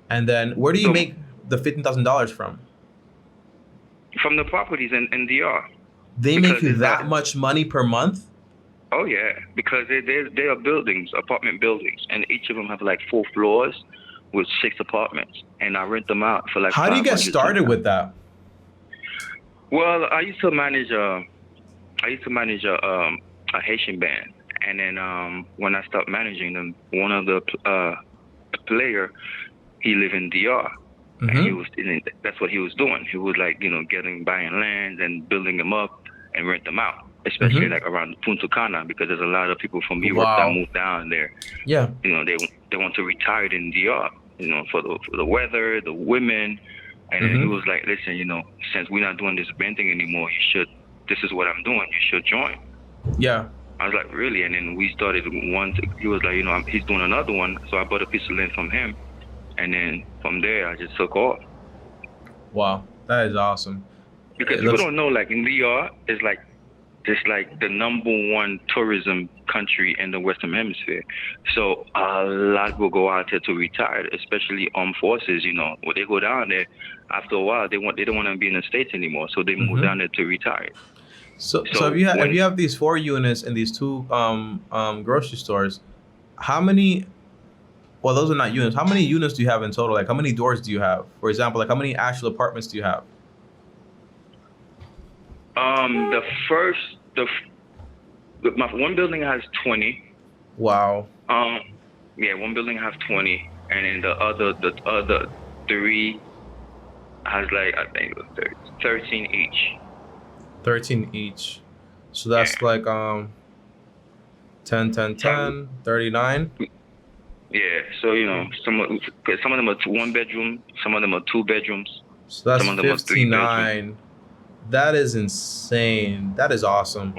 And then where do you So make the $15,000 from? from the properties in DR, They make because you it's not. that much money per month? Oh yeah, because they are buildings, apartment buildings, and each of them have like 4 floors with 6 apartments, and I rent them out for like How do you get 500 started sometimes. with that? Well, I used to manage a Haitian band, and then when I stopped managing them, one of the player, he lived in DR, and Mm-hmm. that's what he was doing. He was like buying lands and building them up and rent them out, especially Mm-hmm. like around Punta Cana, because there's a lot of people from Europe that Wow. moved down there. Yeah. They want to retire in DR, for the weather, the women. And then he Mm-hmm. was like, listen, since we're not doing this band thing anymore, this is what I'm doing, you should join. Yeah. I was like, really? And then we started he was like, he's doing another one. So I bought a piece of land from him. And then from there, I just took off. Wow. That is awesome. Because It people looks don't know, like in DR, it's like the #1 tourism country in the Western Hemisphere. So a lot of people go out there to retire, especially armed forces. When they go down there, after a while, they don't want to be in the States anymore. So they move mm-hmm. down there to retire. So So if you have these 4 units in these 2 grocery stores, how many? Well, those are not units. How many units do you have in total? Like, how many doors do you have? For example, like how many actual apartments do you have? the first my one building has 20. Wow. Yeah, one building has 20, and then the other 3 has like I think 13 each. 13 each. So that's like 10, 10, So 10, 39. yeah, so some of them are 1 bedroom, some of them are 2 bedrooms, So that's some of them are 3 bedrooms. 59. That is insane. That is awesome.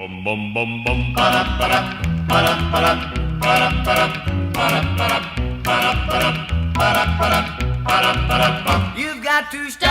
You've got to stop.